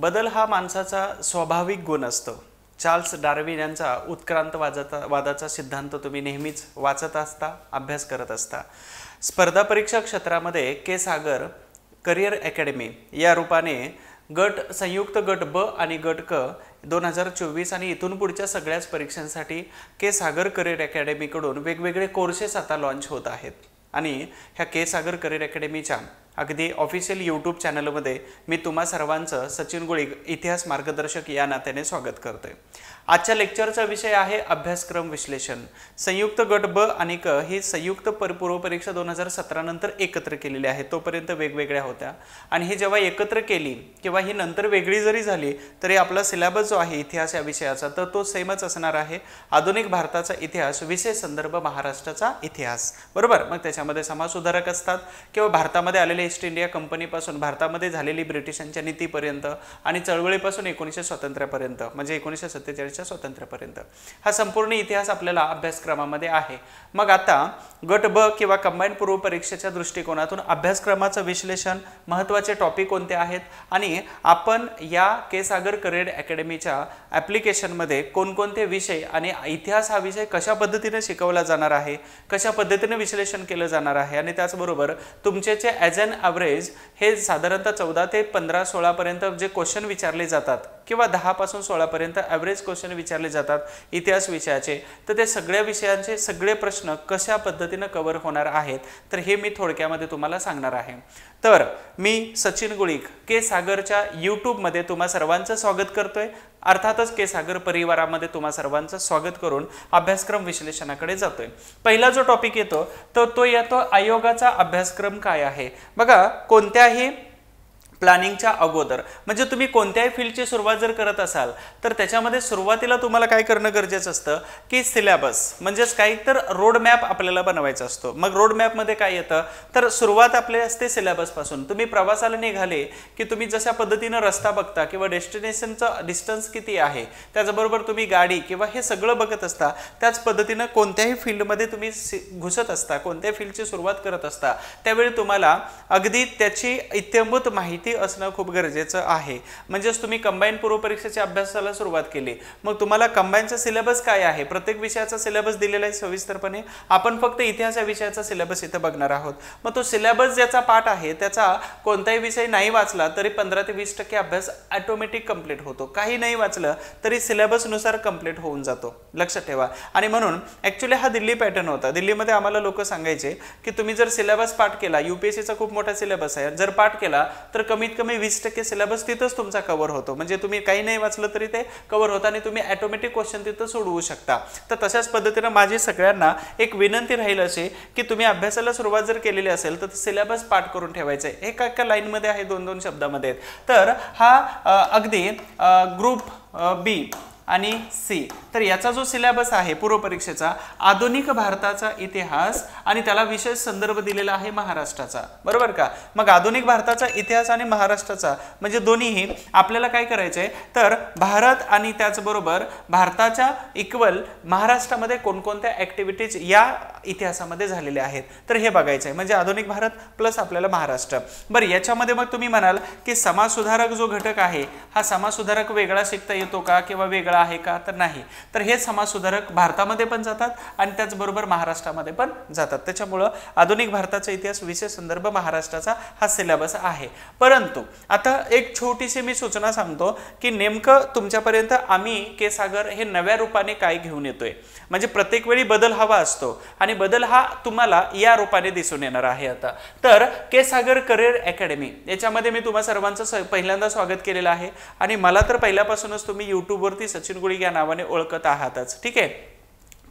बदल हा माणसाचा स्वाभाविक गुण असतो. चार्ल्स डार्विन यांचा उत्क्रांत वादाचा सिद्धांत तुम्ही नेहमीच वाचत असता, अभ्यास करत असता. स्पर्धा परीक्षा क्षेत्रामध्ये के सागर करिअर अकॅडमी या रूपाने संयुक्त गट ब आणि गट क 2024 आणि इथून पुढच्या सगळ्याच परीक्षांसाठी के सागर करिअर अकॅडमीकडून वेगवेगळे कोर्सेस आता लॉन्च होत आहेत. आणि ह्या के सागर करिअर अकॅडमीच्या अगदी ऑफिशियल यूट्यूब चॅनलमध्ये मी तुम्हा सर्वांचं सचिन गुळी इतिहास मार्गदर्शक या नात्याने स्वागत करतोय. आजच्या लेक्चरचा विषय आहे अभ्यासक्रम विश्लेषण. संयुक्त गट ब आणि क ही संयुक्त पूर्व परीक्षा 2017 नंतर एकत्र केलेली आहे. तोपर्यंत वेगवेगळ्या होत्या आणि हे जेव्हा एकत्र केली किंवा ही नंतर वेगळी जरी झाली तरी आपला सिलेबस जो आहे इतिहास या विषयाचा तर तो सेमच असणार आहे. आधुनिक भारताचा इतिहास, विषय संदर्भ महाराष्ट्राचा इतिहास, बरोबर. मग त्याच्यामध्ये समाजसुधारक असतात किंवा भारतामध्ये आलेले ईस्ट इंडिया कंपनीपासून भारतामध्ये झालेली ब्रिटिशांच्या नीतीपर्यंत आणि चळवळीपासून 1900 स्वातंत्र्यापर्यंत म्हणजे 1947च्या स्वातंत्र्यापर्यंत हा संपूर्ण इतिहास आपल्याला अभ्यासक्रमामध्ये आहे. मग आता गट ब किंवा कंबाईंड पूर्व परीक्षेच्या दृष्टिकोनातून अभ्यासक्रमाचं विश्लेषण, महत्त्वाचे टॉपिक कोणते आहेत आणि आपण या के सागर करिअर अकॅडमीच्या ॲप्लिकेशनमध्ये कोणकोणते विषय आणि इतिहास हा विषय कशा पद्धतीने शिकवला जाणार आहे, कशा पद्धतीने विश्लेषण केलं जाणार आहे आणि त्याचबरोबर तुमचे जे ॲज अन ॲव्हरेज हे साधारणतः 14 ते 15-16 पर्यंत जे क्वेश्चन विचारले जातात किंवा 10 पासून 16 पर्यंत ॲव्हरेज क्वेश्चन विचारले जातात इतिहास विषयाचे, तर ते सगळ्या विषयांचे सगळे प्रश्न कशा पद्धतीने कव्हर होणार आहेत तर हे मी थोडक्यामध्ये तुम्हाला सांगणार आहे. तर मी सचिन गुळीक के सागरच्या यूट्यूबमध्ये तुम्हा सर्वांचं स्वागत करतोय. अर्थातच के सागर परिवारामध्ये तुम्हा सर्वांचं स्वागत करून अभ्यासक्रम विश्लेषणाकडे जातोय. पहिला जो टॉपिक येतो तो येतो आयोगाचा अभ्यासक्रम काय आहे. बघा, कोणत्याही प्लॅनिंगच्या अगोदर म्हणजे तुम्ही कोणत्याही फील्डची सुरुवात जर करत असाल तर त्याच्यामध्ये सुरुवातीला तुम्हाला काय करणं गरजेचं असतं की सिलेबस म्हणजेच काही तर रोड मॅप आपल्याला बनवायचा असतो. मग रोड मॅपमध्ये काय येतं तर सुरुवात आपली असते सिलेबसपासून. तुम्ही प्रवासाला निघाले की तुम्ही जशा पद्धतीनं रस्ता बघता किंवा डेस्टिनेशनचं डिस्टन्स किती आहे, त्याचबरोबर तुम्ही गाडी किंवा हे सगळं बघत असता, त्याच पद्धतीनं कोणत्याही फील्डमध्ये तुम्ही घुसत असता, कोणत्याही फील्डची सुरुवात करत असता त्यावेळी तुम्हाला अगदी त्याची इत्यंभूत माहिती असणं खूप गरजेचं आहे. म्हणजेच तुम्ही कंबाईंड पूर्व परीक्षेच्या अभ्यासाला सुरुवात केली, मग तुम्हाला कंबाईनचा सिलेबस काय आहे, प्रत्येक विषयाचा सिलेबस दिलेला आहे सविस्तरपणे. आपण फक्त इतिहास या विषयाचा सिलेबस इथं बघणार आहोत. मग तो सिलेबस ज्याचा पाठ आहे त्याचा कोणताही विषय नाही वाचला तरी 15 ते 20% अभ्यास ऑटोमॅटिक कंप्लीट होतो. काही नाही वाचलं तरी सिलेबसनुसार कंप्लीट होऊन जातो, लक्षात ठेवा. आणि म्हणून ॲक्च्युली हा दिल्ली पॅटर्न होता. दिल्लीमध्ये आम्हाला लोक सांगायचे की तुम्ही जर सिलेबस पाठ केला, UPSCचा खूप मोठा सिलेबस आहे, जर पाठ केला तर कमीत कमी 20% सिलेबस तिथंच तुमचा कव्हर होतो. म्हणजे तुम्ही काही नाही वाचलं तरी ते कव्हर होतं आणि तुम्ही ऑटोमॅटिक क्वेश्चन तिथं सोडवू शकता. तर तशाच पद्धतीने माझी सगळ्यांना एक विनंती राहील अशी की तुम्ही अभ्यासाला सुरुवात जर केलेली असेल तर सिलेबस पाठ करून ठेवायचं आहे. एका लाईनमध्ये आहे, 2-2 शब्दामध्ये. तर हा अगदी ग्रुप बी आणि सी, तर याचा जो सिलेबस आहे पूर्व परीक्षेचा आधुनिक भारताचा इतिहास आणि त्याला विशेष संदर्भ दिलेला आहे महाराष्ट्राचा, बरोबर का. मग आधुनिक भारताचा इतिहास आणि महाराष्ट्राचा म्हणजे दोन्हीही आपल्याला काय करायचंय तर भारत आणि त्याचबरोबर भारताच्या इक्वल महाराष्ट्रामध्ये कोणकोणत्या ॲक्टिव्हिटीज या इतिहासामध्ये झालेल्या आहेत तर हे बघायचं आहे. म्हणजे आधुनिक भारत प्लस आपल्याला महाराष्ट्र. बरं, याच्यामध्ये मग तुम्ही म्हणाल की समाजसुधारक जो घटक आहे हा समाजसुधारक वेगळा शिकता येतो का किंवा वेगळा आहे का तर नाही. तर हे समाजसुधारक भारतामध्ये पण जातात आणि त्याचबरोबर महाराष्ट्रामध्ये पण जातात. त्याच्यामुळं आधुनिक भारताचा इतिहास, विशेष संदर्भ महाराष्ट्राचा हा सिलेबस आहे. परंतु आता एक छोटीशी मी सूचना सांगतो की नेमकं तुमच्यापर्यंत आम्ही के सागर हे नव्या रूपाने काय घेऊन येतोय. म्हणजे प्रत्येक वेळी बदल हवा असतो आणि बदल हा तुम्हाला या रूपाने दिसून येणार आहे. आता तर के सागर करिअर अकॅडमी याच्यामध्ये मी तुम्हा सर्वांचं पहिल्यांदा स्वागत केलेलं आहे आणि मला तर पहिल्यापासूनच तुम्ही यूट्यूबवरती सचिन गुळी या नावाने ओळखत आहातच, ठीक आहे.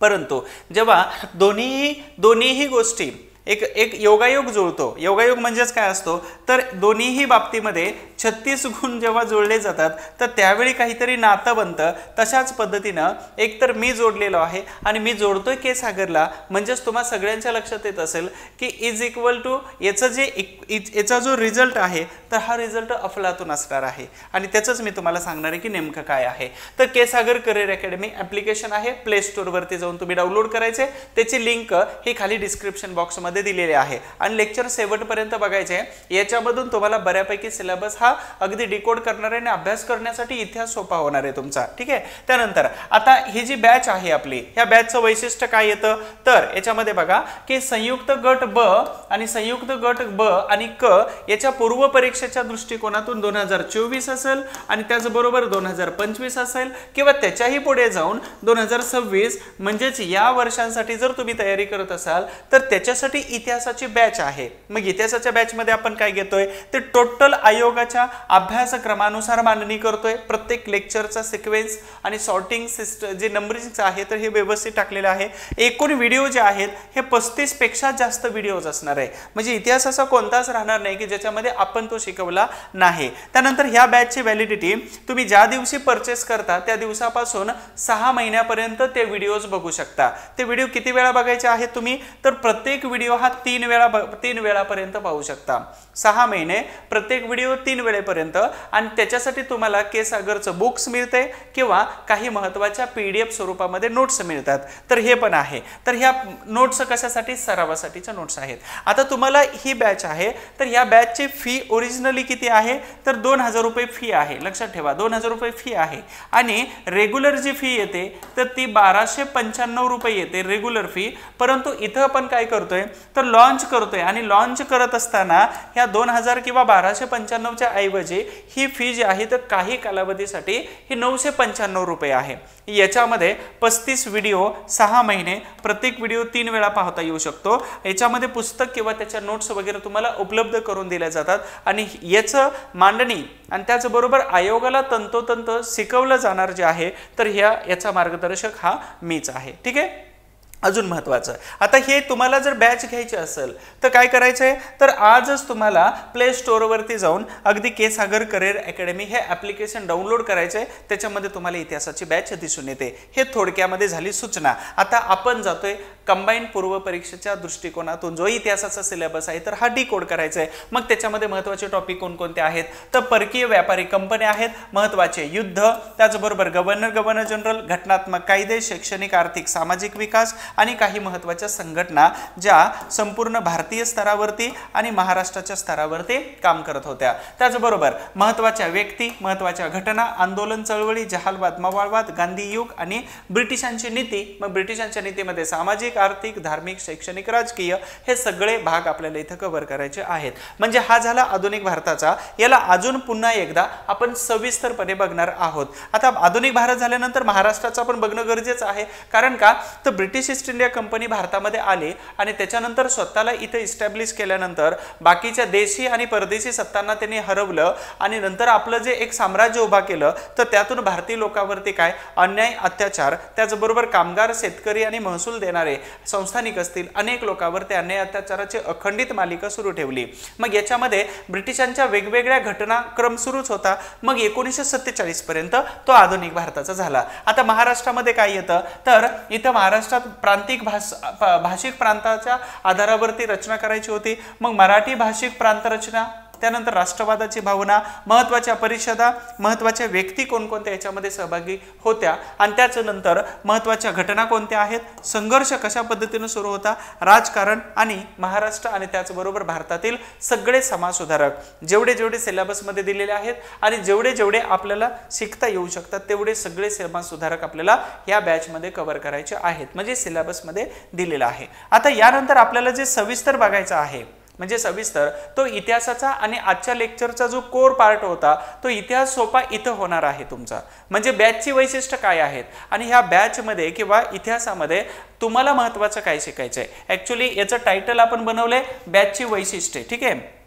परंतु जेव्हा दोन्हीही गोष्टी एक योगायोग जुळतो, योगायोग म्हणजेच काय असतो तर दोन्हीही बाबतीमध्ये 36 गुण जेव्हा जोडले जातात तर त्यावेळी काहीतरी नातं बनतं. तशाच पद्धतीनं एकतर मी जोडलेलो आहे आणि मी जोडतोय के सागरला, म्हणजेच तुम्हा सगळ्यांच्या लक्षात येत असेल की इज इक्वल टू याचा जो रिझल्ट आहे तर हा रिझल्ट अफलातून असणार आहे आणि त्याचंच मी तुम्हाला सांगणार आहे की नेमकं काय आहे. तर के सागर करिअर अकॅडमी ॲप्लिकेशन आहे, प्ले स्टोअरवरती जाऊन तुम्ही डाउनलोड करायचे. त्याची लिंक ही खाली डिस्क्रिप्शन बॉक्समध्ये दिलेले आहे आणि लेक्चर शेवटपर्यंत बघायचे. याच्यामधून तुम्हाला बऱ्यापैकी सिलेबस हा अगदी डिकोड करणार आहे आणि अभ्यास करण्यासाठी इतिहास सोपा होणार आहे तुमचा, ठीक आहे। त्यानंतर आता ही जी बॅच आहे आपली, ह्या बॅचचं वैशिष्ट्य काय येतं तर याच्यामध्ये बघा की संयुक्त गट ब आणि संयुक्त गट ब आणि क याच्या पूर्व परीक्षेच्या दृष्टिकोनातून 2024 असेल आणि त्याचबरोबर 2025 असेल किंवा त्याच्याही पुढे जाऊन 2026 म्हणजेच या वर्षांसाठी जर तुम्ही तयारी करत असाल तर त्याच्यासाठी इतिहासाची बॅच आहे। मग इतिहासाच्या बॅच मध्ये आपण काय घेतोय ते टोटल आयोगाच्या अभ्यासक्रमानुसार मांडणी करतोय, प्रत्येक लेक्चरचा सिक्वेन्स आणि सॉर्टिंग सिस्टम जे नंबरिंग आहे तर हे व्यवस्थित टाकलेलं आहे। एकूण व्हिडिओ जे आहेत हे 35 पेक्षा जास्त व्हिडिओज असणार आहे, म्हणजे इतिहास असा कोणताच राहणार नाही की ज्याच्यामध्ये आपण तो शिकवला नाही। त्यानंतर ह्या बॅचची व्हॅलिडिटी तुम्ही ज्या दिवशी परचेस करता त्या दिवसापासून 6 महिन्यापर्यंत ते व्हिडिओज बघू शकता। ते व्हिडिओ किती वेळा बघायचे आहेत तुम्ही तर प्रत्येक व्हिडिओ हा 3 वेळापर्यंत पाहू शकता। 6 महिने प्रत्येक व्हिडिओ 3 वेळेपर्यंत आणि त्याच्यासाठी तुम्हाला के सागरचं बुक्स मिळते किंवा काही महत्त्वाच्या PDF स्वरूपामध्ये नोट्स मिळतात, तर हे पण आहे। तर ह्या नोट्स कशासाठी सरावासाठीच्या नोट्स आहेत। आता तुम्हाला ही बॅच आहे तर ह्या बॅचची फी ओरिजिनली किती आहे तर 2000 रुपये फी आहे, लक्षात ठेवा 2000 रुपये फी आहे आणि रेग्युलर जी फी येते तर ती 1295 रुपये येते रेग्युलर फी। परंतु इथं आपण काय करतोय तर लॉन्च करतोय आणि लॉन्च करत असताना ह्या 2000 किंवा 1295 च्या ऐवजी ही फी जी आहे तर काही कालावधीसाठी ही 995 रुपये आहे। याच्यामध्ये 35 व्हिडिओ 6 महिने प्रत्येक व्हिडिओ 3 वेळा पाहता येऊ शकतो। याच्यामध्ये पुस्तक किंवा त्याच्या नोट्स वगैरे तुम्हाला उपलब्ध करून दिल्या जातात आणि याचं मांडणी आणि त्याचबरोबर आयोगाला तंतोतंत शिकवलं जाणार जे आहे तर याचा मार्गदर्शक हा मीच आहे, ठीक आहे। अजून महत्त्वाचं आता हे तुम्हाला जर बॅच घ्यायची असेल तर काय करायचंय तर आजच तुम्हाला प्ले स्टोअरवरती जाऊन अगदी के सागर करिअर अकॅडमी हे ॲप्लिकेशन डाउनलोड करायचंय, त्याच्यामध्ये तुम्हाला इतिहासाची बॅच दिसून येते। हे थोडक्यामध्ये झाली सूचना। आता आपण जातोय कंबाईन पूर्व परीक्षेच्या दृष्टिकोनातून जो इतिहासाचा सिलेबस आहे तर हा डिकोड करायचा आहे। मग त्याच्यामध्ये महत्त्वाचे टॉपिक कोणकोणते आहेत तर परकीय व्यापारी कंपन्या आहेत, महत्त्वाचे युद्ध, त्याचबरोबर गव्हर्नर जनरल, घटनात्मक कायदे, शैक्षणिक आर्थिक सामाजिक विकास आणि काही महत्त्वाच्या संघटना ज्या संपूर्ण भारतीय स्तरावरती आणि महाराष्ट्राच्या स्तरावरती काम करत होत्या। त्याचबरोबर महत्त्वाच्या व्यक्ती, महत्त्वाच्या घटना, आंदोलन, चळवळी, जहालवाद, मवाळवाद, गांधी युग आणि ब्रिटिशांची नीती। मग ब्रिटिशांच्या नीतीमध्ये सामाजिक, आर्थिक, धार्मिक, शैक्षणिक, राजकीय हे सगळे भाग आपल्याला इथं कव्हर करायचे आहेत। म्हणजे हा झाला आधुनिक भारताचा। याला अजून पुन्हा एकदा आपण सविस्तरपणे बघणार आहोत। आता आधुनिक भारत झाल्यानंतर महाराष्ट्राचा पण बघणं गरजेचं आहे, कारण का तर ब्रिटिश ईस्ट इंडिया कंपनी भारतामध्ये आली आणि त्याच्यानंतर स्वतःला इथे इस्टॅब्लिश केल्यानंतर बाकीच्या देशी आणि परदेशी सत्तांना त्यांनी हरवलं आणि नंतर आपलं जे एक साम्राज्य उभा केलं तर त्यातून भारतीय लोकांवरती काय अन्याय, अत्याचार, त्याचबरोबर कामगार, शेतकरी आणि महसूल देणारे संस्थानिक असतील अनेक लोकांवर ते अन्याय अत्याचाराची अखंडित मालिका सुरू ठेवली। मग याच्यामध्ये ब्रिटिशांच्या वेगवेगळ्या घटनाक्रम सुरूच होता। मग 1947 पर्यंत तो आधुनिक भारताचा झाला। आता महाराष्ट्रामध्ये काय येतं तर इथं महाराष्ट्रात प्रांतिक भाषिक प्रांताच्या आधारावरती रचना करायची होती। मग मराठी भाषिक प्रांत रचना, त्यानंतर राष्ट्रवादाची भावना, महत्त्वाच्या परिषदा, महत्त्वाच्या व्यक्ती कोणकोणत्या याच्यामध्ये सहभागी होत्या आणि त्याच्यानंतर महत्त्वाच्या घटना कोणत्या आहेत, संघर्ष कशा पद्धतीने सुरू होता, राजकारण आणि महाराष्ट्र आणि त्याचबरोबर भारतातील सगळे समाजसुधारक जेवढे जेवढे सिलेबसमध्ये दिलेले आहेत आणि जेवढे जेवढे आपल्याला शिकता येऊ शकतात तेवढे सगळे समाजसुधारक आपल्याला या बॅचमध्ये कव्हर करायचे आहेत, म्हणजे सिलेबसमध्ये दिलेला आहे। आता यानंतर आपल्याला जे सविस्तर बघायचं आहे म्हणजे सविस्तर तो इतिहासाचा आणि आजच्या लेक्चरचा जो कोर पार्ट होता तो इतिहास सोपा इथं होणार आहे तुमचा। म्हणजे बॅचची वैशिष्ट्य काय आहेत आणि ह्या बॅचमध्ये किंवा इतिहासामध्ये तुम्हाला महत्त्वाचं काय शिकायचं आहे। ॲक्च्युली याचं टायटल आपण बनवलंय बॅचची वैशिष्ट्ये, ठीक आहे।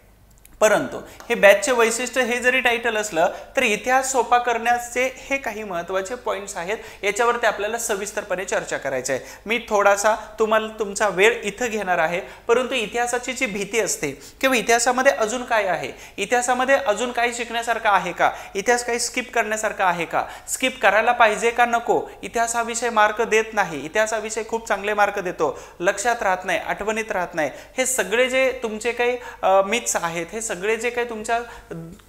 परंतु हे बॅचचे वैशिष्ट्य हे जरी टायटल असलं तर इतिहास सोपा करण्याचे हे काही महत्त्वाचे पॉइंट्स आहेत, याच्यावरती आपल्याला सविस्तरपणे चर्चा करायची आहे। मी थोडासा तुम्हाला तुमचा वेळ इथं घेणार आहे, परंतु इतिहासाची जी भीती असते किंवा इतिहासामध्ये अजून काय आहे, इतिहासामध्ये अजून काही शिकण्यासारखं आहे का, इतिहास काही स्किप करण्यासारखं आहे का, स्किप करायला पाहिजे का नको, इतिहास हा विषय मार्क देत नाही, इतिहास हा विषय खूप चांगले मार्क देतो, लक्षात राहत नाही, आठवणीत राहत नाही, हे सगळे जे तुमचे काही मिथ्स आहेत, हे सगळे जे काही तुमच्या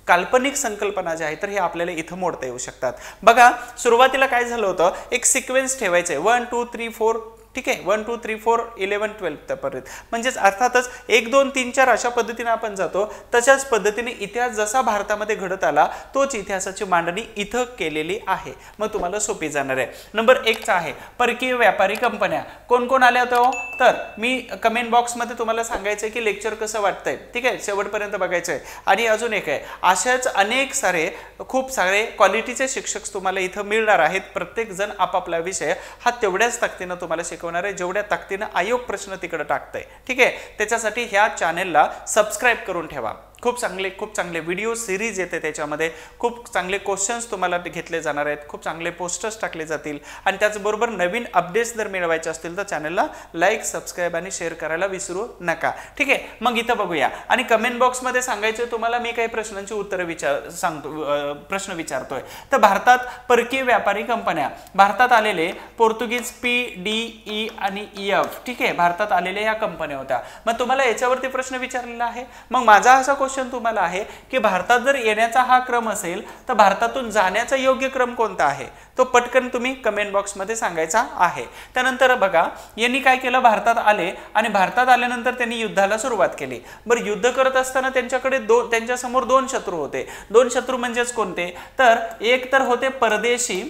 काल्पनिक संकल्पना ज्या आहेत तर हे आपल्याला इथं मोडता येऊ शकतात। बघा सुरुवातीला काय झालं होतं, एक सिक्वेन्स ठेवायचं आहे 1 2 3 4, ठीक आहे, 1 2 3 4 11 12 पर्यंत. म्हणजेच अर्थातच 1 2 3 4 अशा पद्धतीने आपण जातो. तशाच पद्धतीने इतिहास जसा भारतामध्ये घडत आला तोच इतिहासाची मांडणी इथं केलेली आहे. मग तुम्हाला सोपी जाणार आहे. नंबर 1 चा आहे परकीय व्यापारी कंपन्या. कोण कोण आल्या होत्या? तर मी कमेंट बॉक्समध्ये तुम्हाला सांगायचं आहे की लेक्चर कसं वाटतंय, ठीक आहे, शेवटपर्यंत बघायचं आहे. आणि अजून एक आहे, अशाच अनेक सारे खूप सारे क्वालिटीचे शिक्षक तुम्हाला इथं मिळणार आहेत. प्रत्येक जण आपापला विषय हा तेवढ्याच ताकदीनं तुम्हाला शिकवणार आहे जेवढ्या ताकदीनं आयोग प्रश्न तिकडे टाकतंय. ठीक आहे, त्याच्यासाठी ह्या चॅनेलला सबस्क्राईब करून ठेवा. खूप चांगले व्हिडिओ सिरीज येते, त्याच्यामध्ये खूप चांगले क्वेश्चन्स तुम्हाला घेतले जाणार आहेत, खूप चांगले पोस्टर्स टाकले जातील. आणि त्याचबरोबर नवीन अपडेट्स जर मिळवायचे असतील तर चॅनलला लाईक, सबस्क्राईब आणि शेअर करायला विसरू नका. ठीक आहे, मग इथं बघूया. आणि कमेंट बॉक्समध्ये सांगायचं तुम्हाला मी काही प्रश्नांची उत्तरं प्रश्न विचारतोय. तर भारतात परकीय व्यापारी कंपन्या, भारतात आलेले पोर्तुगीज PDE आणि EF, ठीक आहे, भारतात आलेल्या या कंपन्या होत्या. मग तुम्हाला याच्यावरती प्रश्न विचारलेला आहे. मग माझा असा क्वेश्चन तुम्हाला आहे की भारतात जर येण्याचा हा क्रम असेल तर भारतातून जाण्याचा योग्य क्रम कोणता आहे, तो पटकन तुम्ही कमेंट बॉक्समध्ये सांगायचा आहे. त्यानंतर बघा, यांनी काय केलं, भारतात आले आणि भारतात आल्यानंतर त्यांनी युद्धाला सुरुवात केली. बरं, युद्ध करत असताना त्यांच्यासमोर 2 शत्रू होते. 2 शत्रू म्हणजेच कोणते, तर एक तर होते परदेशी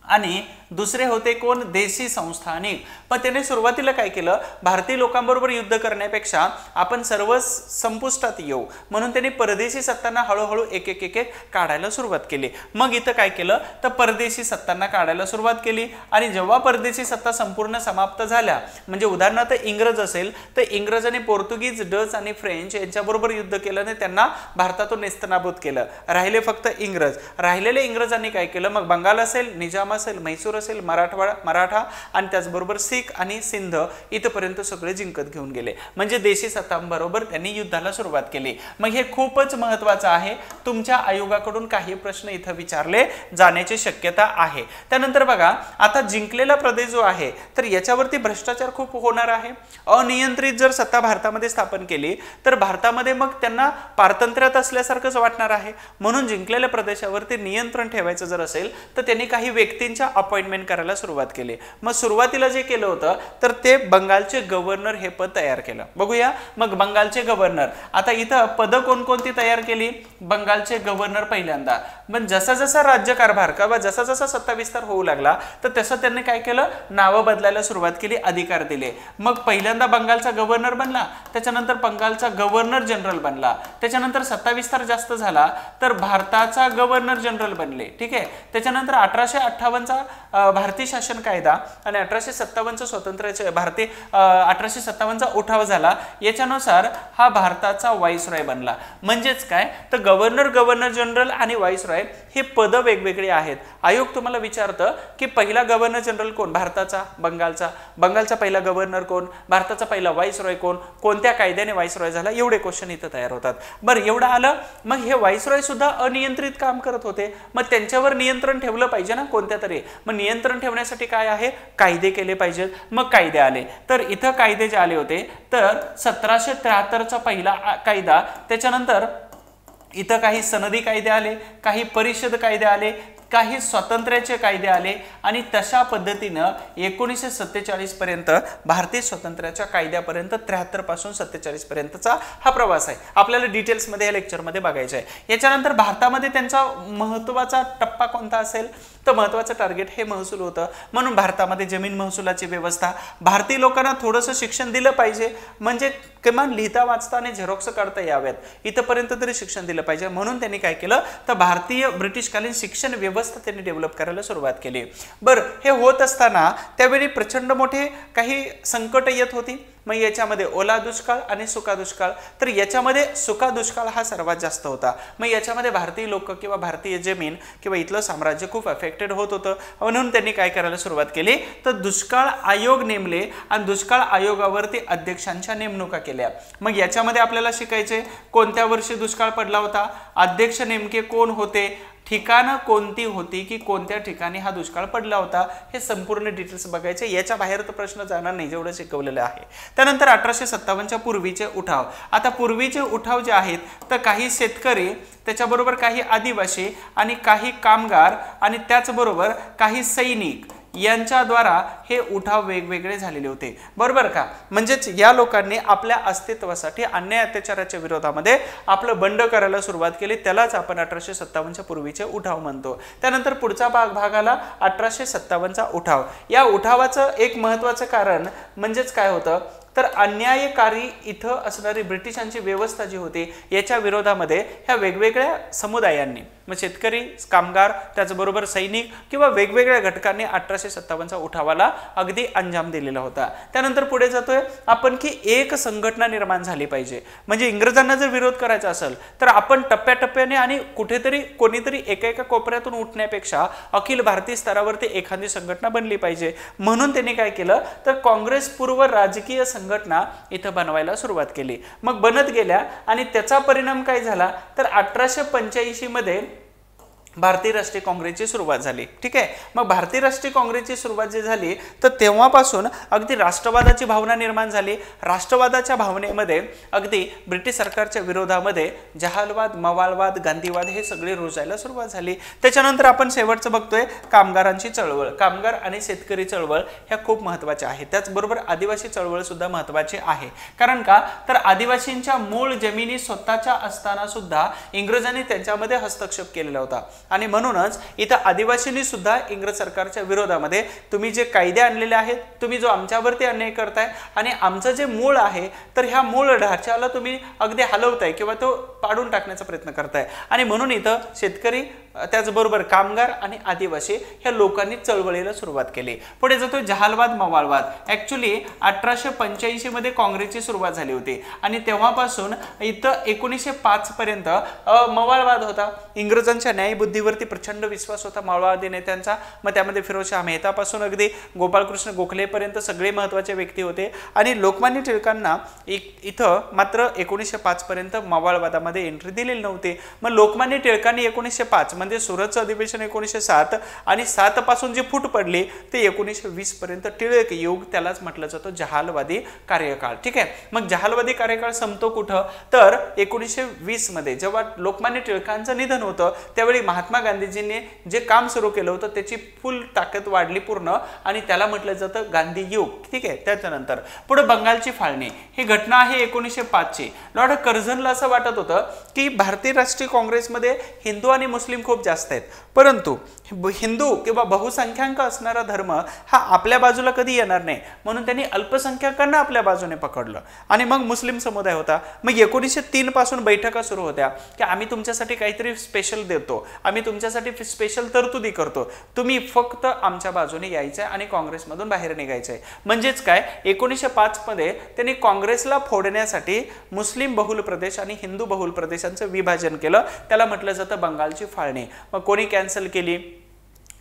आणि दुसरे होते कोण, देशी संस्थानिक. पण त्याने सुरुवातीला काय केलं, भारतीय लोकांबरोबर युद्ध करण्यापेक्षा आपण सर्व संपुष्टात येऊ म्हणून त्यांनी परदेशी सत्तांना हळूहळू एक काढायला सुरुवात केली. मग इथं काय केलं, तर परदेशी सत्तांना काढायला सुरुवात केली. आणि जेव्हा परदेशी सत्ता संपूर्ण समाप्त झाल्या, म्हणजे उदाहरणार्थ इंग्रज असेल तर इंग्रज आणि पोर्तुगीज, डच आणि फ्रेंच यांच्याबरोबर युद्ध केलं आणि त्यांना भारतातून नेस्तनाबूत केलं. राहिले फक्त इंग्रज. राहिलेल्या इंग्रजांनी काय केलं, मग बंगाल असेल, निजाम असेल, म्हैसूर असेल, मराठा आणि त्याचबरोबर सिख आणि सिंध इथपर्यंत सगळे जिंकत घेऊन गेले. म्हणजे देशी सत्तांबरोबर त्यांनी युद्धाला सुरुवात केली. मग हे खूपच महत्त्वाचं आहे. तुमच्या आयोगाकडून काही प्रश्न इथं विचारले जाण्याची शक्यता आहे. त्यानंतर बघा, आता जिंकलेला प्रदेश जो आहे तर याच्यावरती भ्रष्टाचार खूप होणार आहे. अनियंत्रित जर सत्ता भारतामध्ये स्थापन केली तर भारतामध्ये मग त्यांना पारतंत्र्यात असल्यासारखंच वाटणार आहे. म्हणून जिंकलेल्या प्रदेशावरती नियंत्रण ठेवायचं जर असेल तर त्यांनी काही व्यक्तींच्या अपॉइंटमेंट करायला सुरुवात केली. मग सुरुवातीला जे केलं होतं तर ते बंगालचे गव्हर्नर हे पद तयार केलं. बघूया, मग बंगालचे गव्हर्नर, आता इथं पद कोणकोणती तयार केली, बंगालचे गव्हर्नर पहिल्यांदा. पण जसा जसा राज्यकारभार किंवा जसा जसा सत्ता विस्तार होऊ लागला तर तसं त्यांनी काय केलं, नावं बदलायला सुरुवात केली, अधिकार दिले. मग पहिल्यांदा बंगालचा गव्हर्नर बनला, त्याच्यानंतर बंगालचा गव्हर्नर जनरल बनला. त्याच्यानंतर सत्ता विस्तार जास्त झाला तर भारताचा गव्हर्नर जनरल बनले. ठीक आहे, त्याच्यानंतर 1858चा भारतीय शासन कायदा आणि 1857 स्वातंत्र्याचे 1857चा उठाव झाला. याच्यानुसार हा भारताचा व्हाईसरॉय बनला. म्हणजेच काय, तर गव्हर्नर जनरल आणि व्हाईसरॉय हे पद वेगवेगळे आहेत. आयोग तुम्हाला विचारतं की पहिला गव्हर्नर जनरल कोण, भारताचा, बंगालचा पहिला गव्हर्नर कोण, भारताचा पहिला व्हाईसरॉय कोण, कोणत्या कायद्याने व्हाईसरॉय झाला, एवढे क्वेश्चन इथं तयार होतात. बरं, एवढं आलं. मग हे व्हाईसरॉय सुद्धा अनियंत्रित काम करत होते. मग त्यांच्यावर नियंत्रण ठेवलं पाहिजे ना कोणत्या तरी. मग नियंत्रण ठेवण्यासाठी काय आहे, कायदे केले पाहिजेत. मग कायदे आले. तर इथं कायदे जे आले होते तर 1773चा पहिला कायदा, त्याच्यानंतर इथं काही सनदी कायदे आले, काही परिषद कायदे आले, काही स्वातंत्र्याचे कायदे आले आणि तशा पद्धतीनं 1947 पर्यंत भारतीय स्वातंत्र्याच्या कायद्यापर्यंत 73 पासून 47 पर्यंतचा हा प्रवास आहे. आपल्याला डिटेल्समध्ये या लेक्चरमध्ये बघायचं आहे. याच्यानंतर भारतामध्ये त्यांचा महत्त्वाचा टप्पा कोणता असेल, तर महत्त्वाचं टार्गेट हे महसूल होतं. म्हणून भारतामध्ये जमीन महसुलाची व्यवस्था, भारतीय लोकांना थोडंसं शिक्षण दिलं पाहिजे, म्हणजे किमान लिहिता वाचता आणि झेरॉक्स काढता याव्यात, इथपर्यंत तरी शिक्षण दिलं पाहिजे. म्हणून त्यांनी काय केलं, तर भारतीय ब्रिटिशकालीन शिक्षण व्यवस्था त्यांनी डेव्हलप करायला सुरुवात केली. बरं, हे होत असताना त्यावेळी प्रचंड मोठे काही संकट येत होती. मग याच्यामध्ये ओला दुष्काळ आणि सुका दुष्काळ. तर याच्यामध्ये सुका दुष्काळ हा सर्वात जास्त होता. मग याच्यामध्ये भारतीय लोक किंवा भारतीय जमीन किंवा इथलं साम्राज्य खूप अफेक्टेड होत होतं. म्हणून त्यांनी काय करायला सुरुवात केली, तर दुष्काळ आयोग नेमले आणि दुष्काळ आयोगावरती अध्यक्षांच्या नेमणुका केल्या. मग याच्यामध्ये आपल्याला शिकायचे कोणत्या वर्षी दुष्काळ पडला होता, अध्यक्ष नेमके कोण होते, ठिकाणं कोणती होती की कोणत्या ठिकाणी हा दुष्काळ पडला होता, हे संपूर्ण डिटेल्स बघायचे. याच्या बाहेर तर प्रश्न जाणार नाही जेवढं शिकवलेलं आहे. त्यानंतर 1857च्या पूर्वीचे उठाव. आता पूर्वीचे उठाव जे आहेत तर काही शेतकरी, त्याच्याबरोबर काही आदिवासी आणि काही कामगार आणि त्याचबरोबर काही सैनिक यांच्याद्वारा हे उठाव वेगवेगळे झालेले होते, बरोबर का? म्हणजेच या लोकांनी आपल्या अस्तित्वासाठी अन्याय अत्याचाराच्या विरोधामध्ये आपलं बंड करायला सुरुवात केली, त्यालाच आपण 1857च्या पूर्वीचे उठाव म्हणतो. त्यानंतर पुढचा भाग आला 1857चा उठाव. या उठावाचं एक महत्त्वाचं कारण म्हणजेच काय होतं, तर अन्यायकारी इथं असणारी ब्रिटिशांची व्यवस्था जी होती याच्या विरोधामध्ये ह्या वेगवेगळ्या समुदायांनी, मग शेतकरी, कामगार, त्याचबरोबर सैनिक किंवा वेगवेगळ्या घटकांनी 1857च्या उठावाला अगदी अंजाम दिलेला होता. त्यानंतर पुढे जातोय आपण की एक संघटना निर्माण झाली पाहिजे. म्हणजे इंग्रजांना जर विरोध करायचा असेल तर आपण टप्प्याटप्प्याने आणि कुठेतरी कोणीतरी एका कोपऱ्यातून उठण्यापेक्षा अखिल भारतीय स्तरावरती एखादी संघटना बनली पाहिजे. म्हणून त्यांनी काय केलं, तर काँग्रेस पूर्व राजकीय संघटना इथं बनवायला सुरुवात केली. मग बनत गेल्या आणि त्याचा परिणाम काय झाला, तर 1885 मध्ये भारतीय राष्ट्रीय काँग्रेसची सुरुवात झाली. ठीक आहे. मग भारतीय राष्ट्रीय काँग्रेसची सुरुवात जी झाली तर तेव्हापासून अगदी राष्ट्रवादाची भावना निर्माण झाली. राष्ट्रवादाच्या भावनेमध्ये अगदी ब्रिटिश सरकारच्या विरोधामध्ये जहालवाद, मवाळवाद, गांधीवाद हे सगळे रुजायला सुरुवात झाली. त्याच्यानंतर आपण शेवटचं बघतोय कामगारांची चळवळ. कामगार आणि शेतकरी चळवळ ह्या खूप महत्त्वाच्या आहेत. त्याचबरोबर आदिवासी चळवळ सुद्धा महत्त्वाची आहे. कारण का, तर आदिवासींच्या मूळ जमिनी स्वतःच्या असताना सुद्धा इंग्रजांनी त्यांच्यामध्ये हस्तक्षेप केलेला होता आणि म्हणूनच इथं आदिवासींनी सुद्धा इंग्रज सरकारच्या विरोधामध्ये तुम्ही जे कायदे आणलेले आहेत, तुम्ही जो आमच्यावरती अन्याय करताय आणि आमचं जे मूळ आहे तर ह्या मूळ ढाच्याला तुम्ही अगदी हलवताय किंवा तो पाडून टाकण्याचा प्रयत्न करताय. आणि म्हणून इथं शेतकरी, त्याचबरोबर कामगार आणि आदिवासी ह्या लोकांनी चळवळीला सुरुवात केली. पुढे जातो जहालवाद, मवाळवाद. ऍक्च्युली 1885 मध्ये काँग्रेसची सुरुवात झाली होती आणि तेव्हापासून इथं 1905 पर्यंत मवाळवाद होता. इंग्रजांच्या न्यायबुद्धीवरती प्रचंड विश्वास होता मावळवादी नेत्यांचा. मग त्यामध्ये फिरोजशाह मेहतापासून अगदी गोपाळकृष्ण गोखले पर्यंत सगळे महत्त्वाचे व्यक्ती होते. आणि लोकमान्य टिळकांना इथं मात्र 1905 पर्यंत मवाळवादामध्ये एंट्री दिलेली नव्हती. मग लोकमान्य टिळकांनी 1905 म्हणजे सुरतचं अधिवेशन 1907 आणि 7 पासून जी फूट पडली ते 1920 पर्यंत टिळक युग, त्यालाच म्हटलं जातं जहालवादी कार्यकाळ. ठीक आहे. मग जहालवादी कार्यकाळ संपतो कुठं, तर 1920 मध्ये जेव्हा लोकमान्य टिळकांचं निधन होतं त्यावेळी महात्मा गांधीजींनी जे काम सुरू केलं होतं त्याची फुल ताकद वाढली पूर्ण आणि त्याला म्हटलं जातं गांधी युग. ठीक आहे. त्याच्यानंतर पुढे बंगालची फाळणी. ही घटना आहे 1905 ची. लॉर्ड कर्झनला असं वाटत होतं की भारतीय राष्ट्रीय काँग्रेसमध्ये हिंदू आणि मुस्लिम खूप जास्त आहेत, परंतु हिंदू किंवा बहुसंख्याक असणारा धर्म हा आपल्या बाजूला कधी येणार नाही, म्हणून त्यांनी अल्पसंख्याकांना आपल्या बाजूने पकडलं. आणि मग मुस्लिम समुदाय होता. मग 1903 पासून बैठका सुरू होत्या की आम्ही तुमच्यासाठी काहीतरी स्पेशल देतो, आम्ही तुमच्यासाठी स्पेशल तरतुदी करतो, तुम्ही फक्त आमच्या बाजूने यायचंय आणि काँग्रेसमधून बाहेर निघायचंय. म्हणजेच काय, 1905 मध्ये त्यांनी काँग्रेसला फोडण्यासाठी मुस्लिम बहुल प्रदेश आणि हिंदू बहुल प्रदेशांचं विभाजन केलं. त्याला म्हटलं जातं बंगालची फाळणी. मग कोणी कॅन्सल केली,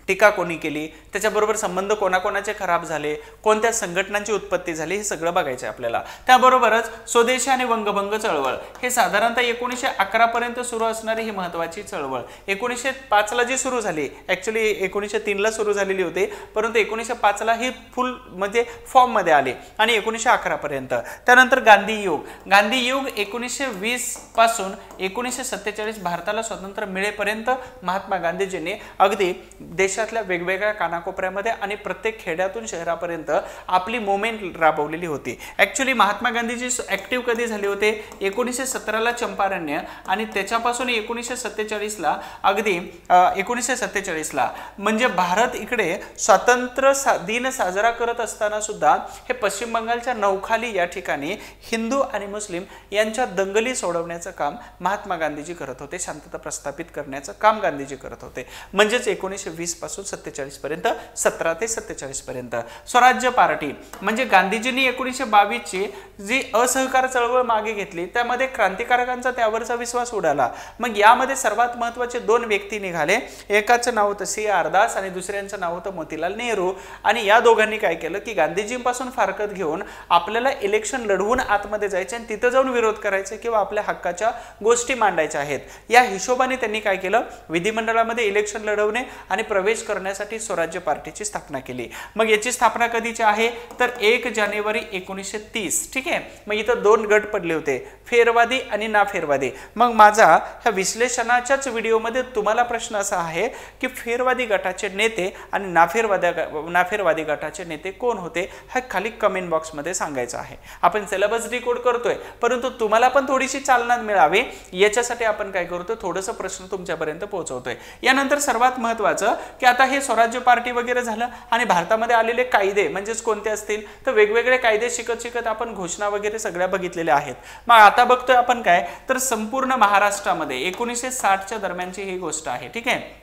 टीका कोणी केली, त्याच्याबरोबर संबंध कोणाकोणाचे खराब झाले, कोणत्या संघटनांची उत्पत्ती झाली, हे सगळं बघायचं आहे आपल्याला. त्याबरोबरच स्वदेशी आणि वंगभंग चळवळ हे साधारणतः 1911 पर्यंत सुरू असणारी ही महत्त्वाची चळवळ. 1905 ला जी सुरू झाली, ऍक्च्युली 1903 ला सुरू झालेली होती, परंतु 1905 ला ही फुल म्हणजे फॉर्म मध्ये आली आणि 1911 पर्यंत. त्यानंतर गांधी युग. गांधी युग 1920 पासून 1947 भारताला स्वातंत्र्य मिळेपर्यंत महात्मा गांधीजींनी अगदी देशातल्या वेगवेगळ्या कानाकोपऱ्यामध्ये आणि प्रत्येक खेड्यातून शहरापर्यंत आपली मुवमेंट राबवलेली होती. ऍक्च्युली महात्मा गांधीजी ऍक्टिव्ह कधी झाले होते, 1917 ला चंपारण्य आणि त्याच्यापासून 1947 ला अगदी 1947 ला म्हणजे भारत इकडे स्वातंत्र्य दिन साजरा करत असताना सुद्धा हे पश्चिम बंगालच्या नौखाली या ठिकाणी हिंदू आणि मुस्लिम यांच्या दंगली सोडवण्याचं काम महात्मा गांधीजी करत होते, शांतता प्रस्थापित करण्याचं काम गांधीजी करत होते. म्हणजेच 1920 पासून 47 पर्यंत, 17 ते 47 पर्यंत. स्वराज्य पार्टी म्हणजे गांधीजींनी 1922 ची जी असहकार चळवळ मागे घेतली त्यामध्ये क्रांतिकारकांचा त्यावरचा विश्वास उडाला. मग यामध्ये सर्वात महत्त्वाचे 2 व्यक्ती निघाले. एकाचं नाव होतं C.R. दास आणि दुसऱ्यांचं नाव होतं मोतीलाल नेहरू. आणि या दोघांनी काय केलं की गांधीजींपासून फारकत घेऊन आपल्याला इलेक्शन लढवून आतमध्ये जायचे आणि तिथं जाऊन विरोध करायचे किंवा आपल्या हक्काच्या गोष्टी मांडायच्या आहेत. या हिशोबाने त्यांनी काय केलं, विधिमंडळामध्ये इलेक्शन लढवणे आणि प्रवेश प्रवेश करण्यासाठी स्वराज्य पार्टीची स्थापना केली। मग याची स्थापना कधीची आहे तर 1 जानेवारी 1930। ठीक आहे, मग इथं 2 गट पडले होते, फेरवादी आणि नाफेरवादी। मग माझा ह्या विश्लेषणाच्याच व्हिडिओमध्ये तुम्हाला प्रश्न असा आहे की फेरवादी गटाचे नेते आणि नाफेरवादी गटाचे नेते कोण होते, हा खाली कमेंट बॉक्समध्ये सांगायचं आहे। आपण सिलेबस डिकोड करतोय, परंतु तुम्हाला पण थोडीशी चालना मिळावी याच्यासाठी आपण काय करतो, थोडंसं प्रश्न तुमच्यापर्यंत पोहोचवतोय। यानंतर सर्वात महत्त्वाचं की आता हे स्वराज्य पार्टी वगैरे झालं आणि भारतामध्ये आलेले कायदे म्हणजेच कोणते असतील तर वेगवेगळे कायदे शिकत आपण घोषणा वगैरे सगळ्या बघितलेल्या आहेत। मग आता बघतोय आपण काय तर संपूर्ण महाराष्ट्रामध्ये 1960च्या दरम्यानची ही गोष्ट आहे। ठीक आहे,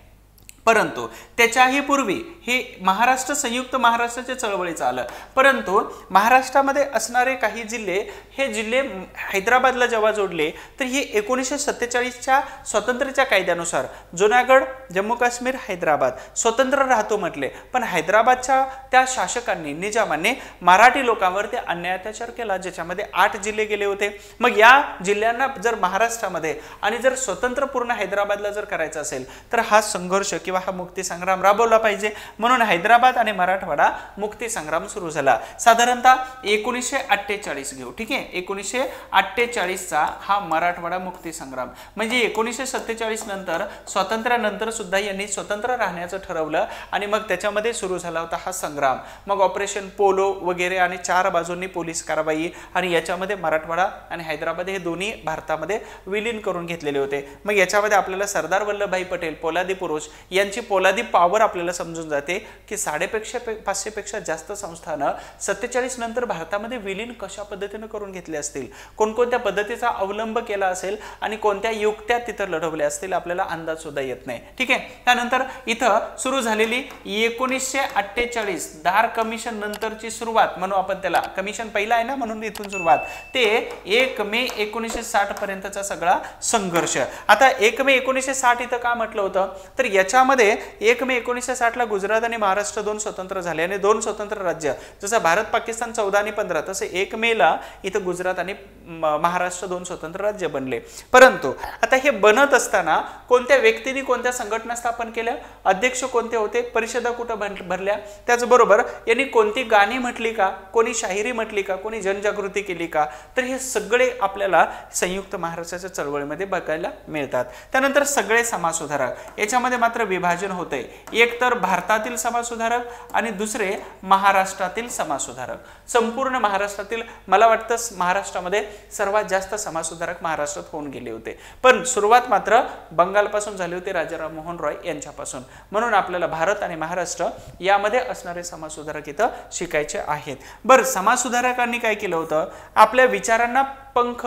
परंतु त्याच्याही पूर्वी हे महाराष्ट्र संयुक्त महाराष्ट्राच्या चळवळीचं आलं, परंतु महाराष्ट्रामध्ये असणारे काही जिल्हे हे जिल्हे हैदराबादला जेव्हा जोडले तर हे 1947च्या स्वातंत्र्याच्या कायद्यानुसार जुनागड, जम्मू काश्मीर, हैदराबाद स्वतंत्र राहतो म्हटले, पण हैदराबादच्या त्या शासकांनी निजामाने मराठी लोकांवरती अन्याय अत्याचार केला, ज्याच्यामध्ये 8 जिल्हे गेले होते। मग या जिल्ह्यांना जर महाराष्ट्रामध्ये आणि जर स्वतंत्र पूर्ण हैदराबादला जर करायचं असेल तर हा संघर्ष किंवा हा मुक्ती संग्राम राबवला पाहिजे, म्हणून हैदराबाद आणि मराठवाडा मुक्ती संग्राम सुरू झाला साधारणतः 1948 घेऊ। ठीक आहे, 1948चा हा मराठवाडा मुक्ती संग्राम, म्हणजे 1947 नंतर स्वातंत्र्यानंतर सुद्धा यांनी स्वतंत्र राहण्याचं ठरवलं आणि मग त्याच्यामध्ये सुरू झाला होता हा संग्राम। मग ऑपरेशन पोलो वगैरे आणि 4 बाजूंनी पोलीस कारवाई आणि याच्यामध्ये मराठवाडा आणि हैदराबाद हे दोन्ही भारतामध्ये विलीन करून घेतलेले होते। मग याच्यामध्ये आपल्याला सरदार वल्लभभाई पटेल पोलादी पुरुष यांची पोलादी पॉवर आपल्याला समजून जाते की 550 पेक्षा जास्त संस्थानं 47 नंतर भारतामध्ये विलीन कशा पद्धतीने करून घेतले असतील, कोणकोणत्या पद्धतीचा अवलंब केला असेल आणि कोणत्या युक्त्या तिथं लढवल्या असतील आपल्याला अंदाज सुद्धा येत नाही। ठीक आहे, त्यानंतर इथं सुरू झालेली 1948 धार कमिशन नंतरची सुरुवात म्हणू आपण त्याला, कमिशन पहिला आहे ना म्हणून इथून सुरुवात, ते 1 मे 1960 पर्यंतचा सगळा संघर्ष। आता 1 मे 1960 इथं का म्हटलं होतं तर याच्यामध्ये 1 मे 1960 ला गुजरात आणि महाराष्ट्र 2 स्वतंत्र झाले आणि 2 स्वतंत्र राज्य, जसं भारत पाकिस्तान 14 आणि 15 तसे 1 मे ला इथं गुजरात आणि महाराष्ट्र 2 स्वतंत्र राज्य बनले। परंतु आता हे बनत असताना कोणत्या व्यक्तींनी कोणत्या संघटना स्थापन केल्या, अध्यक्ष कोणते होते, परिषदा कुठं भरल्या, त्याचबरोबर यांनी कोणती गाणी म्हटली का, कोणी शाहिरी म्हटली का, कोणी जनजागृती केली का, तर हे सगळे आपल्याला संयुक्त महाराष्ट्राच्या चळवळीमध्ये बघायला मिळतात। त्यानंतर सगळे समाजसुधारक, याच्यामध्ये मात्र विभाजन होते, एक तर भारतातील समाजसुधारक आणि दुसरे महाराष्ट्रातील समाजसुधारक। संपूर्ण महाराष्ट्रातील मला वाटतं महाराष्ट्रामध्ये सर्वात जास्त समाजसुधारक महाराष्ट्रात होऊन गेले होते, पण सुरुवात मात्र बंगालपासून झाली होती, राजा राममोहन रॉय यांच्यापासून। म्हणून आपल्याला भारत आणि महाराष्ट्र यामध्ये असणारे समाजसुधारक इथं शिकायचे आहेत। बरं, समाजसुधारकांनी काय केलं होतं, आपल्या विचारांना पंख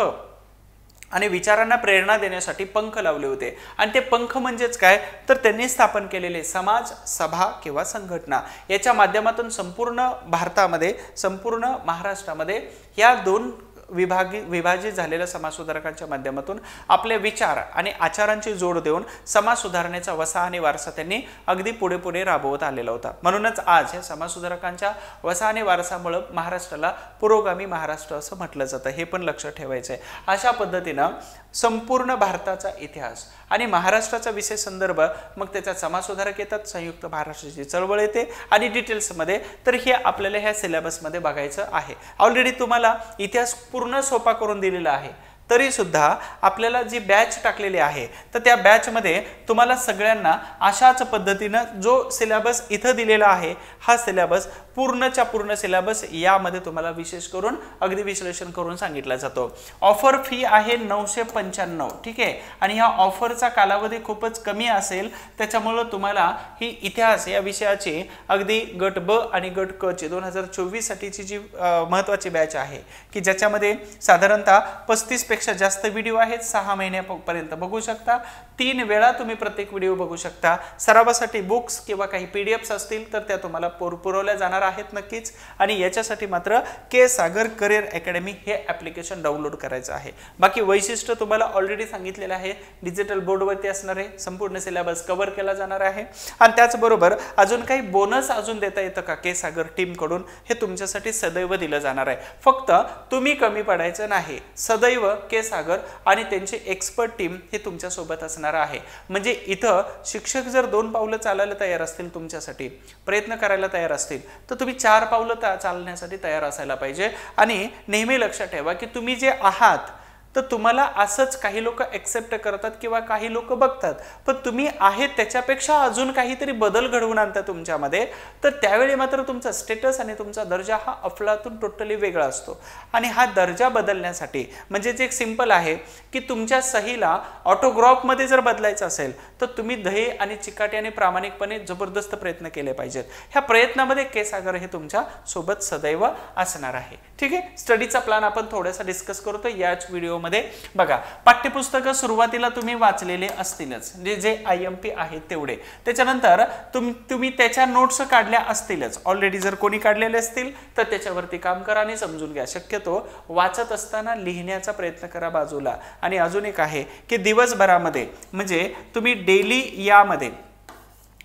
आणि विचारांना प्रेरणा देण्यासाठी पंख लावले होते, आणि ते पंख म्हणजेच काय तर त्यांनी स्थापन केलेले समाज, सभा किंवा संघटना, याच्या माध्यमातून संपूर्ण भारतामध्ये, संपूर्ण महाराष्ट्रामध्ये या 2 विभाजित झालेल्या समाजसुधारकांच्या माध्यमातून आपले विचार आणि आचारांची जोड देऊन समाज सुधारण्याचा वसा आणि वारसा त्यांनी अगदी पुढे राबवत आलेला होता। म्हणूनच आज या समाजसुधारकांच्या वसा आणि वारसामुळे महाराष्ट्राला पुरोगामी महाराष्ट्र असं म्हटलं जातं, हे पण लक्षात ठेवायचं आहे। अशा पद्धतीनं संपूर्ण भारताचा इतिहास आणि महाराष्ट्राचा विशेष संदर्भ, मग त्याचा समाजसुधारक येतात, संयुक्त महाराष्ट्राची चळवळ येते आणि डिटेल्समध्ये, तर हे आपल्याला ह्या सिलेबसमध्ये बघायचं आहे। ऑलरेडी तुम्हाला इतिहास पूर्ण सोपा करून दिलेला आहे, तरी सुद्धा आपल्याला जी बॅच टाकलेली आहे तर त्या बॅच मध्ये तुम्हाला सगळ्यांना अशाच पद्धतीनं जो सिलेबस इथं दिलेला आहे हा सिलेबस पूर्णच्या पूर्ण सिलेबस यामध्ये तुम्हाला विशेष करून अगदी विश्लेषण करून सांगितला जातो। ऑफर फी आहे 995, ठीक आहे, आणि ह्या ऑफरचा कालावधी खूपच कमी असेल, त्याच्यामुळे तुम्हाला ही इतिहास या विषयाची अगदी गट ब आणि गट क ची 2024 साठीची जी महत्त्वाची बॅच आहे की ज्याच्यामध्ये साधारणतः 35 पेक्षा जास्त व्हिडिओ आहेत, 6 महिन्यापर्यंत बघू शकता, 3 वेळा तुम्ही प्रत्येक व्हिडिओ बघू शकता। सरावासाठी बुक्स किंवा काही पीडीएफ्स असतील तर त्या तुम्हाला पुरवल्या जाणार आहेत नक्कीच, आणि याच्यासाठी मात्र के सागर करियर अकॅडमी हे ॲप्लिकेशन डाउनलोड करायचं आहे। बाकी वैशिष्ट्य तुम्हाला ऑलरेडी सांगितलेलं आहे, डिजिटल बोर्डवरती असणार आहे, संपूर्ण सिलेबस कव्हर केला जाणार आहे, आणि त्याचबरोबर अजून काही बोनस अजून देता येतं का के सागर टीम कडून, हे तुमच्यासाठी सदैव दिलं जाणार आहे। फक्त तुम्ही कमी पडायचं नाही, सदैव के सागर आणि त्यांची एक्सपर्ट टीम हे तुमच्या सोबत असणार आहे. म्हणजे इथं शिक्षक जर 2 पावलं चालायला तयार असतील, तुमच्यासाठी प्रयत्न करायला तयार असतील, तर तुम्ही 4 पावलं चालण्यासाठी तयार असायला पाहिजे. आणि नेहमी लक्षात ठेवा की तुम्ही जे आहात तर तुम्हाला असंच काही लोक एक्सेप्ट करतात किंवा काही लोक बघतात, पण तुम्ही आहेत त्याच्यापेक्षा अजून काहीतरी बदल घडवून आणता तुमच्यामध्ये, तर त्यावेळी मात्र तुमचा स्टेटस आणि तुमचा दर्जा हा अफलातून टोटली वेगळा असतो. आणि हा दर्जा बदलण्यासाठी म्हणजे जे सिंपल आहे की तुमच्या सहीला ऑटोग्राफमध्ये जर बदलायचं असेल तर तुम्ही ध्येय आणि चिकाटी आणि प्रामाणिकपणे जबरदस्त प्रयत्न केले पाहिजेत. ह्या प्रयत्नामध्ये के सागर हे तुमच्या सोबत सदैव असणार आहे. ठीक आहे, स्टडीचा प्लॅन आपण थोडासा डिस्कस करतो याच व्हिडिओ मध्ये. बघा, पाठ्यपुस्तकं सुरुवातीला तुम्ही वाचलेले असतीलच, जे IMP आहेत तेवढे. त्याच्यानंतर तुम्ही त्याच्या नोट्स काढल्या असतीलच ऑलरेडी. जर कोणी काढलेले असतील तर त्याच्यावरती काम करा आणि समजून घ्या. शक्यतो वाचत असताना लिहिण्याचा प्रयत्न करा बाजूला. आणि अजून एक आहे की दिवसभरामध्ये म्हणजे तुम्ही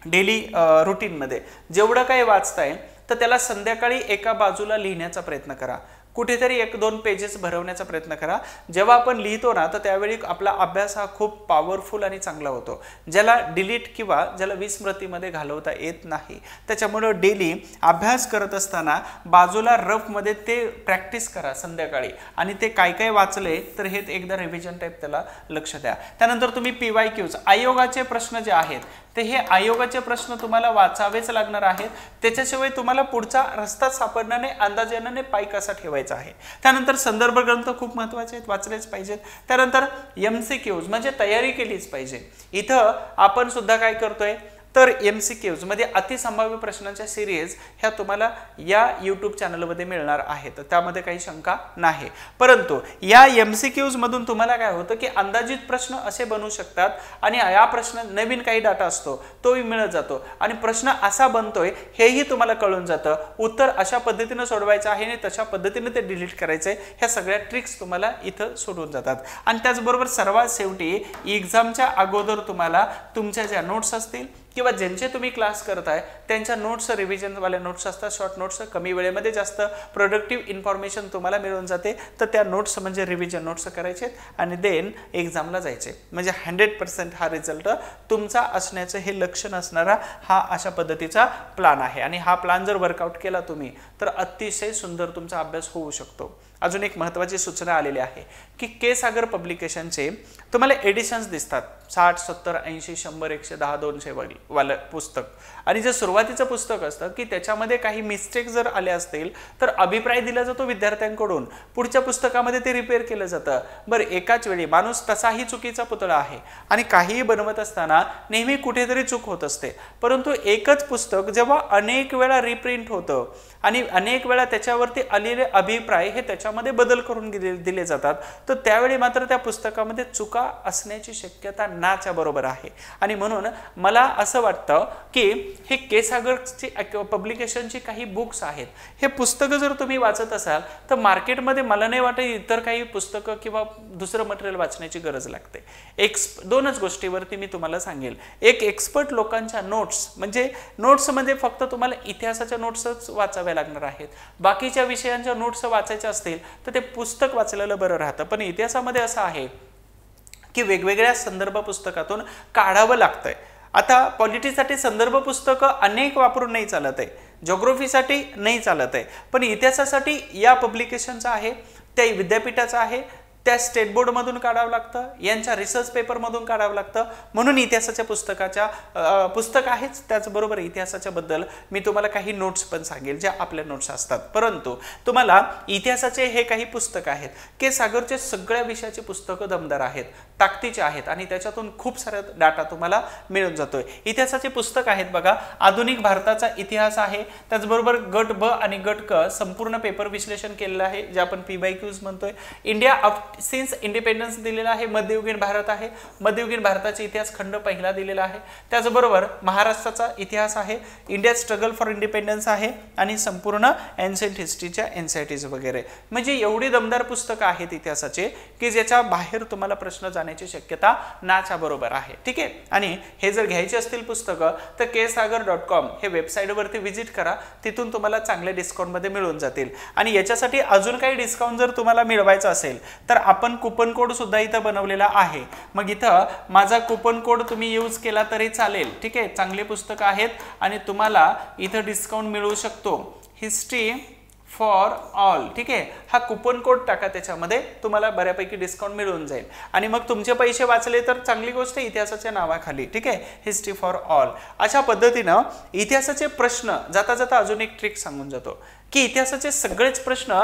डेली रुटीनमध्ये जेवढं काही वाचताय तर त्याला संध्याकाळी एका बाजूला लिहिण्याचा प्रयत्न करा. कुठेतरी 1-2 पेजेस भरवण्याचा प्रयत्न करा. जेव्हा आपण लिहितो ना तर त्यावेळी आपला अभ्यास हा खूप पॉवरफुल आणि चांगला होतो. ज्याला डिलीट किंवा ज्याला विस्मृतीमध्ये घालवता येत नाही, त्याच्यामुळे डेली अभ्यास करत असताना बाजूला रफमध्ये ते प्रॅक्टिस करा संध्याकाळी. आणि ते काय काय वाचले तर हे एकदा रिव्हिजन टाईप त्याला लक्ष द्या. त्यानंतर तुम्ही PYQs आयोगाचे प्रश्न जे आहेत ते हे आयोगाचे प्रश्न तुम्हाला वाचावेच लागणार आहेत. त्याच्याशिवाय तुम्हाला पुढचा रस्ता सापडणार नाही, अंदाजाने पाय कसा ठेवायचा आहे. त्यानंतर संदर्भ ग्रंथ खूप महत्त्वाचे आहेत, वाचलेच पाहिजेत. त्यानंतर MCQs म्हणजे तयारी केलीच पाहिजे. इथं आपण सुद्धा काय करतोय तर MCQs म्हणजे अतिसंभाव्य प्रश्नांच्या सिरीज ह्या तुम्हाला या YouTube चॅनलमध्ये मिळणार आहेत, त्यामध्ये काही शंका नाही. परंतु या MCQs मधून तुम्हाला काय होतं की अंदाजित प्रश्न असे बनू शकतात आणि या प्रश्न नवीन काही डाटा असतो तोही मिळत जातो आणि प्रश्न असा बनतोय हेही तुम्हाला कळून जातं. उत्तर अशा पद्धतीने सोडवायचं आहे आणि तशा पद्धतीने ते डिलीट करायचंय. ह्या सगळ्या ट्रिक्स तुम्हाला इथं सोडून जातात. आणि त्याचबरोबर सर्वात शेवटी एक्झामच्या अगोदर तुम्हाला तुमच्या ज्या नोट्स असतील किंवा ज्यांचे तुम्ही क्लास करताय त्यांच्या नोट्स, रिव्हिजनवाल्या नोट्स असतात, शॉर्ट नोट्स, कमी वेळेमध्ये जास्त प्रोडक्टिव्ह इन्फॉर्मेशन तुम्हाला मिळून जाते. तर त्या नोट्स म्हणजे रिव्हिजन नोट्स करायचे आणि देन एक्झामला जायचे. म्हणजे 100% हा रिझल्ट तुमचा असण्याचं हे लक्षण असणारा हा अशा पद्धतीचा प्लॅन आहे. आणि हा प्लॅन जर वर्कआउट केला तुम्ही तर अतिशय सुंदर तुमचा अभ्यास होऊ शकतो. अजून एक महत्त्वाची सूचना आलेली आहे की के सागर पब्लिकेशनचे तुम्हाला एडिशन्स दिसतात 60, 70, 80, 100, 110, 200 वालं पुस्तक. आणि जे सुरुवातीचं पुस्तक असतं की त्याच्यामध्ये काही मिस्टेक जर आले असतील तर अभिप्राय दिला जातो विद्यार्थ्यांकडून, पुढच्या पुस्तकामध्ये ते रिपेअर केलं जातं. बरं, एकाच वेळी माणूस तसाही चुकीचा पुतळा आहे आणि काहीही बनवत असताना नेहमी कुठेतरी चूक होत असते. परंतु एकच पुस्तक जेव्हा अनेक वेळा रिप्रिंट होतं आणि अनेक वेळा त्याच्यावरती आलेले अभिप्राय हे त्याच्यामध्ये बदल करून दिले जातात, तर त्यावेळी मात्र त्या पुस्तकामध्ये चुका असण्याची शक्यता नाच्या बरोबर आहे. आणि म्हणून मला असं वाटतं की हे के सागरची पब्लिकेशनची काही बुक्स आहेत, हे पुस्तकं जर तुम्ही वाचत असाल तर मार्केटमध्ये मला नाही वाटत इतर काही पुस्तकं किंवा दुसरं मटेरियल वाचण्याची गरज लागते. दोनच गोष्टीवरती मी तुम्हाला सांगेल. एक, एक्सपर्ट लोकांच्या नोट्स म्हणजे फक्त तुम्हाला इतिहासाच्या नोट्सच वाचाव्या लागणार आहेत. बाकीच्या विषयांच्या नोट्स वाचायच्या असतील तर ते पुस्तक वाचलेलं बरं राहतं. पण इतिहासामध्ये असं आहे की वेगवेगळ्या संदर्भ पुस्तकातून काढावं लागतंय. आता पॉलिटिक्ससाठी संदर्भ पुस्तकं अनेक वापरून नाही चालत आहे, जिओग्राफीसाठी नाही चालत आहे, पण इतिहासासाठी या पब्लिकेशनचं आहे, त्या विद्यापीठाचं आहे, त्या स्टेट बोर्डमधून काढावं लागतं, यांच्या रिसर्च पेपरमधून काढावं लागतं. म्हणून इतिहासाच्या पुस्तक आहेच. त्याचबरोबर इतिहासाच्या बद्दल मी तुम्हाला काही नोट्स पण सांगेल ज्या आपल्या नोट्स असतात. परंतु तुम्हाला इतिहासाचे हे काही पुस्तक आहेत, के सागरचे सगळ्या विषयाचे पुस्तकं दमदार आहेत, ताकदीचे आहेत आणि त्याच्यातून खूप सारा डाटा तुम्हाला मिळून जातोय. इतिहासाचे पुस्तक आहेत बघा, आधुनिक भारताचा इतिहास आहे, त्याचबरोबर गट ब आणि गट क संपूर्ण पेपर विश्लेषण केलेलं आहे जे आपण PYQs म्हणतोय. इंडिया सिन्स इंडिपेंडन्स दिलेला आहे, मध्ययुगीन भारत आहे, मध्ययुगीन भारताचा इतिहास खंड पहिला दिलेला आहे. त्याचबरोबर महाराष्ट्राचा इतिहास आहे, इंडिया स्ट्रगल फॉर इंडिपेंडन्स आहे आणि संपूर्ण एन्शंट हिस्ट्रीच्या NCERTs वगैरे. म्हणजे एवढी दमदार पुस्तकं आहेत इतिहासाचे की ज्याच्या बाहेर तुम्हाला प्रश्न जाण्याची शक्यता नाच्या बरोबर आहे. ठीक आहे. आणि हे जर घ्यायचे असतील पुस्तकं तर kesagar.com हे वेबसाईटवरती व्हिजिट करा, तिथून तुम्हाला चांगले डिस्काउंटमध्ये मिळून जातील. आणि याच्यासाठी अजून काही डिस्काउंट जर तुम्हाला मिळवायचं असेल तर आपण कुपन कोड सुद्धा इथं बनवलेला आहे. मग इथं माझा कुपन कोड तुम्ही यूज केला तरी चालेल. ठीक आहे, चांगले पुस्तकं आहेत आणि तुम्हाला इथं डिस्काउंट मिळू शकतो. History for all. ठीक आहे, हा कुपन कोड टाका, त्याच्यामध्ये तुम्हाला बऱ्यापैकी डिस्काउंट मिळून जाईल आणि मग तुमचे पैसे वाचले तर चांगली गोष्ट इतिहासाच्या नावाखाली. ठीक आहे, हिस्ट्री फॉर ऑल. अशा पद्धतीनं इतिहासाचे प्रश्न जाता जाता अजून एक ट्रिक सांगून जातो की इतिहासाचे सगळेच प्रश्न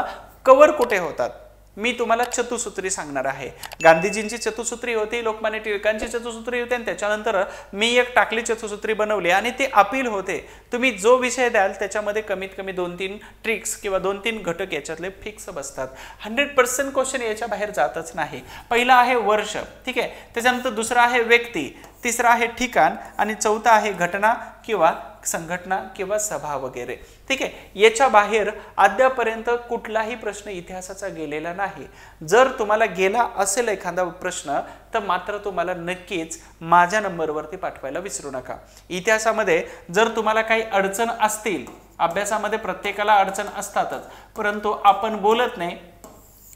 कव्हर कुठे होतात. मी तुम्हाला चतुसूत्री सांगणार आहे. गांधीजींची चतुसूत्री होती, लोकमान्य टिळकांची चतुसूत्री होती आणि त्याच्यानंतर मी एक टाकली चतुसूत्री बनवली आणि ते अपील होते. तुम्ही जो विषय द्याल त्याच्यामध्ये कमीत कमी 2-3 ट्रिक्स किंवा 2-3 घटक याच्यातले फिक्स बसतात. 100% क्वेश्चन याच्या बाहेर जातच नाही. पहिला आहे वर्ष. ठीक आहे, त्याच्यानंतर दुसरा आहे व्यक्ती, तिसरा आहे ठिकाण आणि चौथा आहे घटना किंवा संघटना किंवा सभा वगैरे. ठीक आहे, याच्या बाहेर अद्यापर्यंत कुठलाही प्रश्न इतिहासाचा गेलेला नाही. जर तुम्हाला गेला असेल एखादा प्रश्न तर मात्र तुम्हाला नक्कीच माझ्या नंबरवरती पाठवायला विसरू नका. इतिहासामध्ये जर तुम्हाला काही अडचण असतील, अभ्यासामध्ये प्रत्येकाला अडचण असतातच, परंतु आपण बोलत नाही,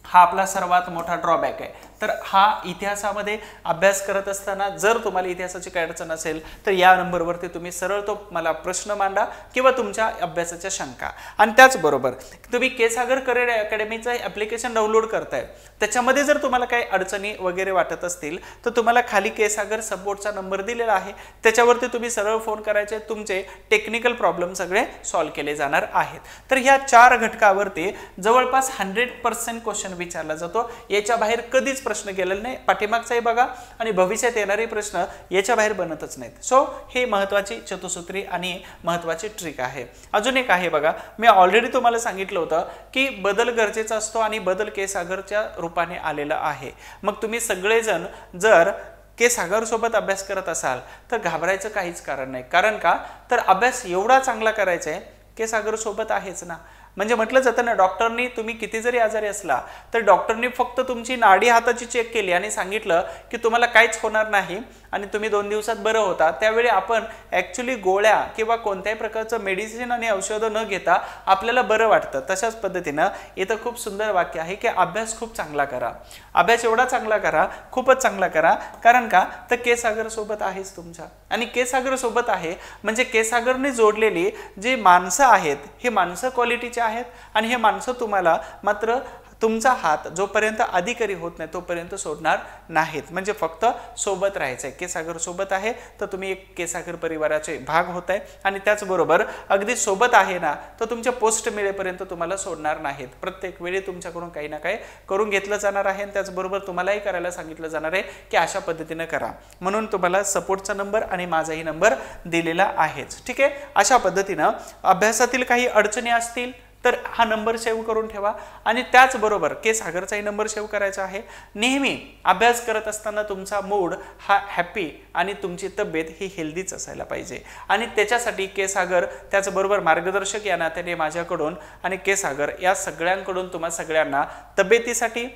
हा आपला सर्वात मोठा ड्रॉबॅक आहे. तर हा इतिहासामध्ये अभ्यास करत असताना जर तुम्हाला इतिहासाची काही अडचण असेल तर या नंबरवरती तुम्ही सरळ तो मला प्रश्न मांडा किंवा तुमच्या अभ्यासाच्या शंका. आणि त्याचबरोबर तुम्ही के सागर करिअर अकॅडमीचं ॲप्लिकेशन डाउनलोड करताय, त्याच्यामध्ये जर तुम्हाला काही अडचणी वगैरे वाटत असतील तर तुम्हाला खाली के सागर सपोर्टचा नंबर दिलेला आहे, त्याच्यावरती तुम्ही सरळ फोन करायचे, तुमचे टेक्निकल प्रॉब्लेम सगळे सॉल्व्ह केले जाणार आहेत. तर ह्या 4 घटकावरती जवळपास 100% क्वेश्चन विचारला जातो. याच्या बाहेर कधीच प्रश्न गेलेला नाही. पाठीमागचाही बघा आणि भविष्यात येणारे प्रश्न याच्या बाहेर बनतच नाहीत. सो हे महत्त्वाची चतुसूत्री आणि महत्त्वाची ट्रिक आहे. अजून एक आहे बघा, मी ऑलरेडी तुम्हाला सांगितलं होतं की बदल गरजेचा असतो आणि बदल के सागरच्या रूपाने आलेला आहे. मग तुम्ही सगळेजण जर के सागर सोबत अभ्यास करत असाल तर घाबरायचं काहीच कारण नाही. कारण का, तर अभ्यास एवढा चांगला करायचा आहे, के सागर सोबत आहेच ना. म्हणजे म्हटलं जातं ना, डॉक्टरनी तुम्ही किती जरी आजारी असला तर डॉक्टरनी फक्त तुमची नाडी हाताची चेक केली आणि सांगितलं की तुम्हाला काहीच होणार नाही आणि तुम्ही 2 दिवसात बरं होता, त्यावेळी आपण ॲक्च्युली गोळ्या किंवा कोणत्याही प्रकारचं मेडिसिन आणि औषधं न घेता आपल्याला बरं वाटतं. तशाच पद्धतीनं इथं खूप सुंदर वाक्य आहे की अभ्यास खूप चांगला करा. अभ्यास एवढा चांगला करा, खूपच चांगला करा. कारण का, तर के सागर सोबत आहेच तुमच्या आणि के सागर सोबत आहे म्हणजे के सागरने जोडलेली जी माणसं आहेत ही माणसं क्वालिटीची आहेत आणि हे माणसं तुम्हाला मात्र तुमचा हात जोपर्यंत अधिकारी होत नाही तोपर्यंत सोडणार नाहीत. म्हणजे फक्त सोबत राहायचंय. के सागर सोबत आहे तर तुम्ही एक के सागर परिवाराचे भाग होत आहे आणि त्याचबरोबर अगदी सोबत आहे ना तर तुमच्या पोस्ट मिळेपर्यंत तुम्हाला सोडणार नाहीत. प्रत्येक वेळी तुमच्याकडून काही ना काही करून घेतलं जाणार आहे आणि त्याचबरोबर तुम्हालाही करायला सांगितलं जाणार आहे की अशा पद्धतीनं करा. म्हणून तुम्हाला सपोर्टचा नंबर आणि माझाही नंबर दिलेला आहेच. ठीक आहे, अशा पद्धतीनं अभ्यासातील काही अडचणी असतील तर हा नंबर सेव्ह करून ठेवा आणि त्याचबरोबर के सागरचाही नंबर सेव्ह करायचा आहे. नेहमी अभ्यास करत असताना तुमचा मूड हा हॅपी आणि तुमची तब्येत ही हेल्दीच असायला पाहिजे आणि त्याच्यासाठी के सागर त्याचबरोबर मार्गदर्शक या नात्याने माझ्याकडून आणि के सागर या सगळ्यांकडून तुम्हा सगळ्यांना तब्येतीसाठी,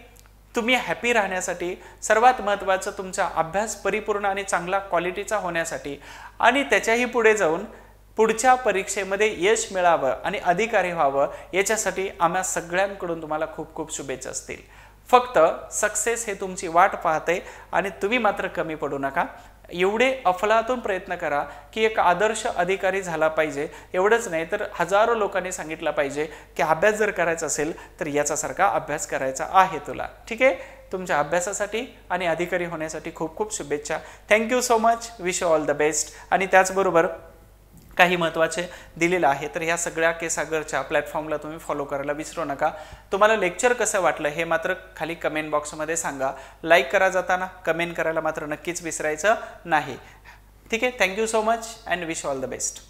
तुम्ही हॅपी राहण्यासाठी, सर्वात महत्त्वाचं तुमचा अभ्यास परिपूर्ण आणि चांगला क्वालिटीचा होण्यासाठी आणि त्याच्याही पुढे जाऊन पुढच्या परीक्षेमध्ये यश मिळावं आणि अधिकारी व्हावं याच्यासाठी आम्हा सगळ्यांकडून तुम्हाला खूप खूप शुभेच्छा असतील. फक्त सक्सेस हे तुमची वाट पाहते आणि तुम्ही मात्र कमी पडू नका. एवढे अफलातून प्रयत्न करा की एक आदर्श अधिकारी झाला पाहिजे. एवढंच नाही तर हजारो लोकांनी सांगितलं पाहिजे की अभ्यास जर करायचा असेल तर याच्यासारखा अभ्यास करायचा आहे तुला. ठीक आहे, तुमच्या अभ्यासासाठी आणि अधिकारी होण्यासाठी खूप खूप शुभेच्छा. Thank you so much. Wish you all the best. आणि त्याचबरोबर काही महत्त्वाचे दिलेलं आहे तर ह्या सगळ्या के सागरच्या प्लॅटफॉर्मला तुम्ही फॉलो करायला विसरू नका. तुम्हाला लेक्चर कसं वाटलं हे मात्र खाली कमेंट बॉक्समध्ये सांगा. लाईक करा, जाताना कमेंट करायला मात्र नक्कीच विसरायचं नाही. ठीक आहे, thank you so much and wish all the best.